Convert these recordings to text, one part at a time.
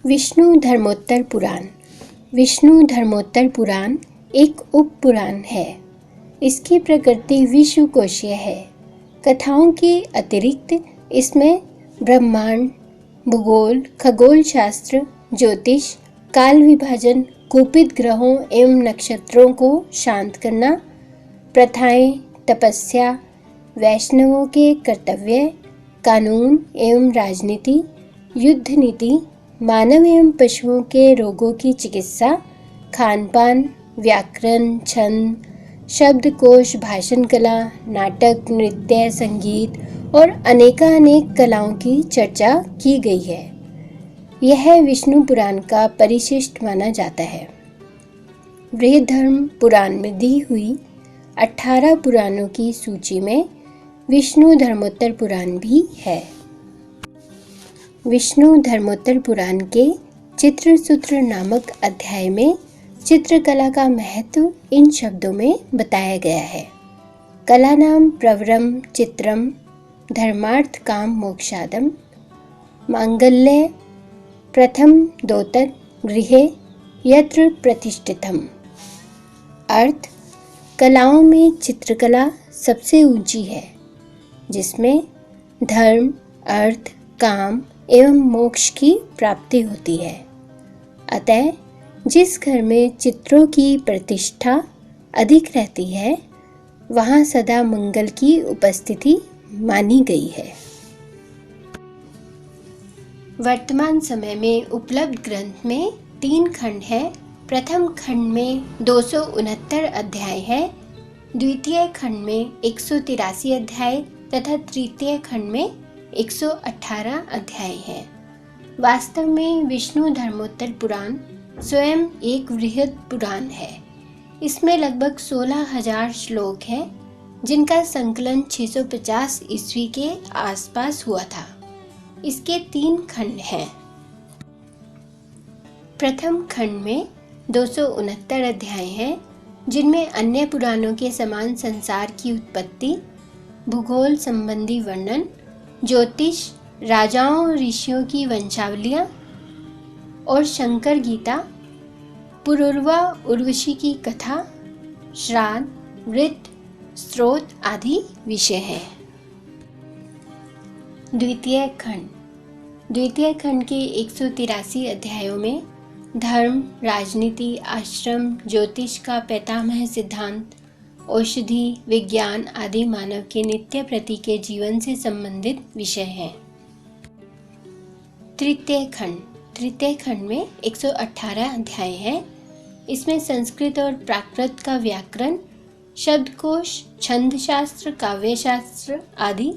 विष्णु धर्मोत्तर पुराण। विष्णु धर्मोत्तर पुराण एक उप पुराण है। इसकी प्रकृति विश्वकोशीय है। कथाओं के अतिरिक्त इसमें ब्रह्मांड, भूगोल, खगोल शास्त्र, ज्योतिष, काल विभाजन, कुपित ग्रहों एवं नक्षत्रों को शांत करना, प्रथाएं, तपस्या, वैष्णवों के कर्तव्य, कानून एवं राजनीति, युद्ध नीति, मानव एवं पशुओं के रोगों की चिकित्सा, खान पान, व्याकरण, छंद, शब्दकोश, भाषण कला, नाटक, नृत्य, संगीत और अनेकानेक कलाओं की चर्चा की गई है। यह विष्णु पुराण का परिशिष्ट माना जाता है। बृहद्धर्म पुराण में दी हुई 18 पुराणों की सूची में विष्णु धर्मोत्तर पुराण भी है। विष्णु धर्मोत्तर पुराण के चित्रसूत्र नामक अध्याय में चित्रकला का महत्व इन शब्दों में बताया गया है। कला नाम प्रवरम चित्रम धर्मार्थ काम मोक्षादम मांगल्य प्रथम दोतत् गृहे यत्र प्रतिष्ठितम्। अर्थ, कलाओं में चित्रकला सबसे ऊंची है, जिसमें धर्म, अर्थ, काम एवं मोक्ष की प्राप्ति होती है। अतः जिस घर में चित्रों की प्रतिष्ठा अधिक रहती है, वहाँ सदा मंगल की उपस्थिति मानी गई है। वर्तमान समय में उपलब्ध ग्रंथ में 3 खंड है। प्रथम खंड में 269 अध्याय है, द्वितीय खंड में 183 अध्याय तथा तृतीय खंड में 118 अध्याय है। वास्तव में विष्णु धर्मोत्तर पुराण स्वयं एक वृहद पुराण है। इसमें लगभग 16,000 श्लोक हैं, जिनका संकलन 650 ईस्वी के आसपास हुआ था। इसके 3 खंड हैं। प्रथम खंड में 269 अध्याय हैं, जिनमें अन्य पुराणों के समान संसार की उत्पत्ति, भूगोल संबंधी वर्णन, ज्योतिष, राजाओं और ऋषियों की वंशावलियाँ और शंकर गीता, पुरुरवा उर्वशी की कथा, श्राद्ध, वृत्त, स्त्रोत आदि विषय हैं। द्वितीय खंड के 183 अध्यायों में धर्म, राजनीति, आश्रम, ज्योतिष का पैतामह सिद्धांत, औषधि, विज्ञान आदि मानव के नित्य प्रति के जीवन से संबंधित विषय हैं। तृतीय खंड में 118 अध्याय हैं। इसमें संस्कृत और प्राकृत का व्याकरण, शब्दकोश, छंद शास्त्र, काव्य शास्त्र आदि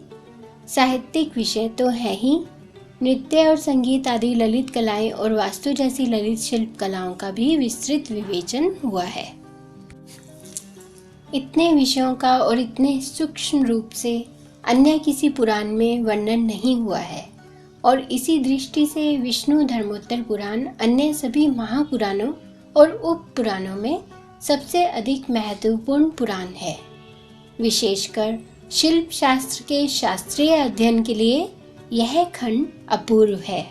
साहित्यिक विषय तो है ही, नृत्य और संगीत आदि ललित कलाएं और वास्तु जैसी ललित शिल्प कलाओं का भी विस्तृत विवेचन हुआ है। इतने विषयों का और इतने सूक्ष्म रूप से अन्य किसी पुराण में वर्णन नहीं हुआ है, और इसी दृष्टि से विष्णु धर्मोत्तर पुराण अन्य सभी महापुराणों और उप पुराणों में सबसे अधिक महत्वपूर्ण पुराण है। विशेषकर शिल्प शास्त्र के शास्त्रीय अध्ययन के लिए यह खंड अपूर्व है।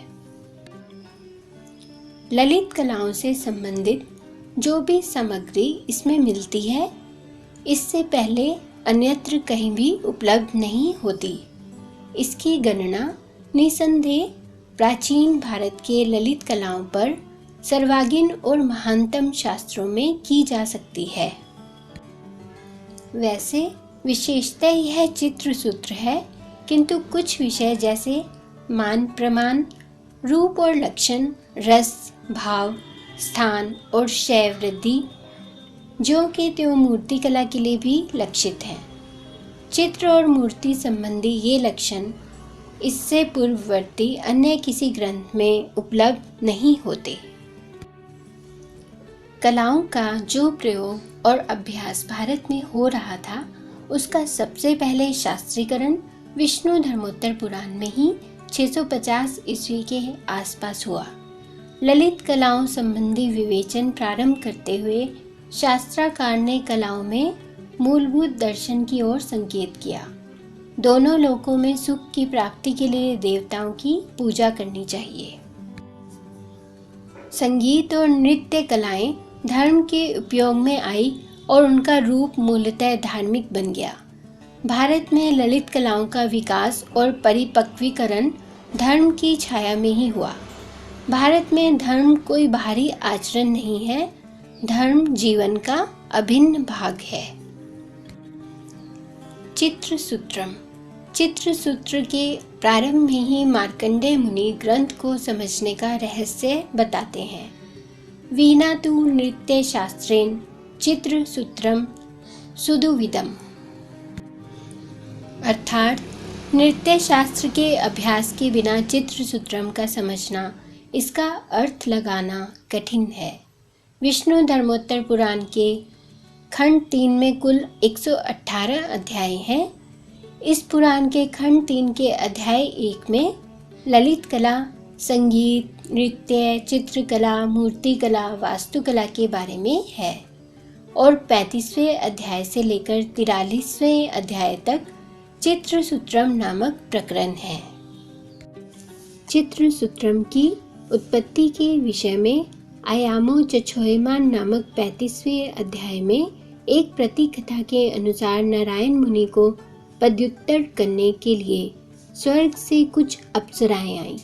ललित कलाओं से संबंधित जो भी सामग्री इसमें मिलती है, इससे पहले अन्यत्र कहीं भी उपलब्ध नहीं होती। इसकी गणना निसंदेह प्राचीन भारत के ललित कलाओं पर सर्वांगीण और महानतम शास्त्रों में की जा सकती है। वैसे विशेषतः यह चित्रसूत्र है, किंतु कुछ विषय जैसे मान प्रमाण, रूप और लक्षण, रस, भाव, स्थान और शैव वृद्धि जो कि त्यों मूर्ति कला के लिए भी लक्षित हैं। चित्र और मूर्ति संबंधी ये लक्षण इससे पूर्ववर्ती अन्य किसी ग्रंथ में उपलब्ध नहीं होते। कलाओं का जो प्रयोग और अभ्यास भारत में हो रहा था, उसका सबसे पहले शास्त्रीकरण विष्णु धर्मोत्तर पुराण में ही 650 ईस्वी के आसपास हुआ। ललित कलाओं संबंधी विवेचन प्रारंभ करते हुए शास्त्राकार ने कलाओं में मूलभूत दर्शन की ओर संकेत किया। दोनों लोकों में सुख की प्राप्ति के लिए देवताओं की पूजा करनी चाहिए। संगीत और नृत्य कलाएं धर्म के उपयोग में आई और उनका रूप मूलतः धार्मिक बन गया। भारत में ललित कलाओं का विकास और परिपक्वीकरण धर्म की छाया में ही हुआ। भारत में धर्म कोई बाहरी आचरण नहीं है, धर्म जीवन का अभिन्न भाग है। चित्रसूत्रम। चित्रसूत्र के प्रारंभ में ही मार्कंडेय मुनि ग्रंथ को समझने का रहस्य बताते हैं। वीणा तु नृत्य शास्त्रेण चित्रसूत्रम सुदुविदम। अर्थात नृत्य शास्त्र के अभ्यास के बिना चित्रसूत्रम का समझना, इसका अर्थ लगाना कठिन है। विष्णु धर्मोत्तर पुराण के खंड 3 में कुल 118 अध्याय हैं। इस पुराण के खंड 3 के अध्याय 1 में ललित कला, संगीत, नृत्य, चित्रकला, मूर्तिकला, वास्तुकला के बारे में है और 35वें अध्याय से लेकर 43वें अध्याय तक चित्रसूत्रम नामक प्रकरण है। चित्रसूत्रम की उत्पत्ति के विषय में आयामो चछोयमान नामक 35वें अध्याय में एक प्रतिकथा के अनुसार नारायण मुनि को पदयुत्तर करने के लिए स्वर्ग से कुछ अप्सराएं आईं।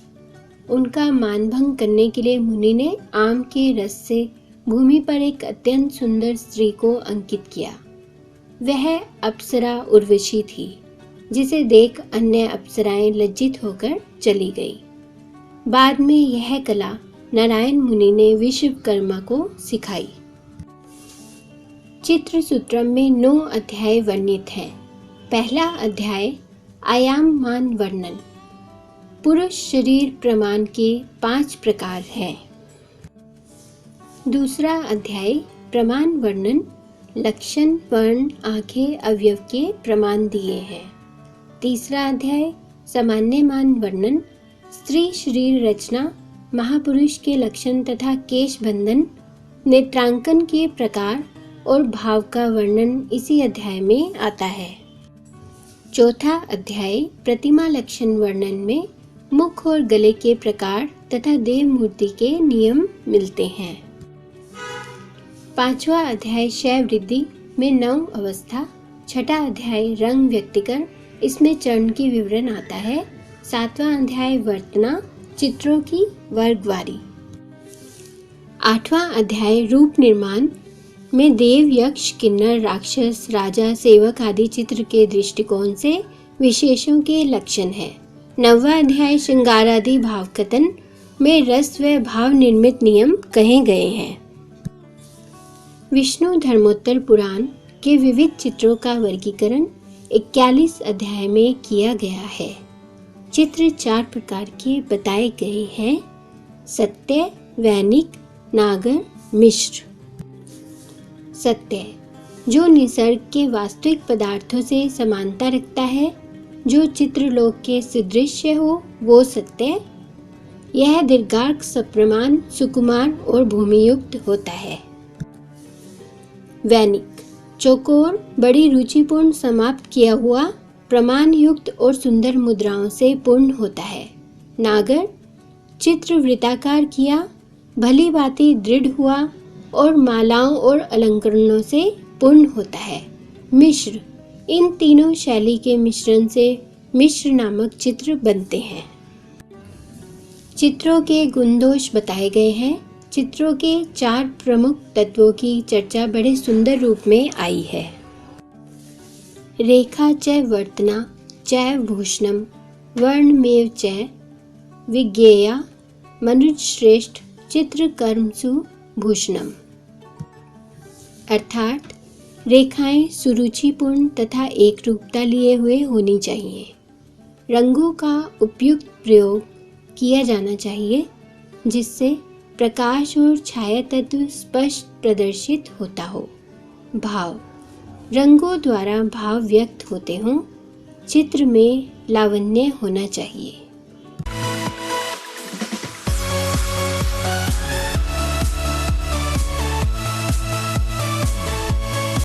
उनका मानभंग करने के लिए मुनि ने आम के रस से भूमि पर एक अत्यंत सुंदर स्त्री को अंकित किया। वह अप्सरा उर्वशी थी, जिसे देख अन्य अप्सराएं लज्जित होकर चली गई। बाद में यह कला नारायण मुनि ने विश्वकर्मा को सिखाई। चित्रसूत्रम में 9 अध्याय वर्णित हैं। पहला अध्याय आयाम मान वर्णन। पुरुष शरीर प्रमाण के 5 प्रकार हैं। दूसरा अध्याय प्रमाण वर्णन, लक्षण, वर्ण, आंखें, अवयव के प्रमाण दिए हैं। तीसरा अध्याय सामान्य मान वर्णन, स्त्री शरीर रचना, महापुरुष के लक्षण तथा केश बंधन, नेत्रांकन के प्रकार और भाव का वर्णन इसी अध्याय में आता है। चौथा अध्याय प्रतिमा लक्षण वर्णन में मुख और गले के प्रकार तथा देव मूर्ति के नियम मिलते हैं। 5वां अध्याय शैव वृद्धि में 9 अवस्था। 6ठा अध्याय रंग व्यक्तिकर, इसमें चरण की विवरण आता है। 7वां अध्याय वर्तना, चित्रों की वर्गवारी। 8वां अध्याय रूप निर्माण में देव, यक्ष, किन्नर, राक्षस, राजा, सेवक आदि चित्र के दृष्टिकोण से विशेषों के लक्षण है। 9वां अध्याय श्रृंगार आदि भाव कथन में रस व भाव निर्मित नियम कहे गए हैं। विष्णु धर्मोत्तर पुराण के विविध चित्रों का वर्गीकरण 41 अध्याय में किया गया है। चित्र 4 प्रकार के बताए गए हैं: सत्य, वैनिक, नागर, मिश्र। सत्य, जो निसर्ग के वास्तविक पदार्थों से समानता रखता है, जो चित्रलोक के सदृश्य हो, वो सत्य। यह दीर्घार्क, सप्रमाण, सुकुमार और भूमियुक्त होता है। वैनिक, चौकोर, बड़ी रुचिपूर्ण, समाप्त किया हुआ, प्रमाण युक्त और सुंदर मुद्राओं से पूर्ण होता है। नागर, चित्र वृत्ताकार किया, भली भांति दृढ़ हुआ और मालाओं और अलंकरणों से पूर्ण होता है। मिश्र, इन तीनों शैली के मिश्रण से मिश्र नामक चित्र बनते हैं। चित्रों के गुण दोष बताए गए हैं। चित्रों के 4 प्रमुख तत्वों की चर्चा बड़े सुंदर रूप में आई है। रेखा च वर्तना च भूषणम वर्णमेव च विज्ञेया मनुजश्रेष्ठ चित्रकर्मसु भूषणम। अर्थात रेखाएं सुरुचिपूर्ण तथा एक रूपता लिए हुए होनी चाहिए। रंगों का उपयुक्त प्रयोग किया जाना चाहिए, जिससे प्रकाश और छाया तत्व स्पष्ट प्रदर्शित होता हो। भाव, रंगों द्वारा भाव व्यक्त होते हों। चित्र में लावण्य होना चाहिए।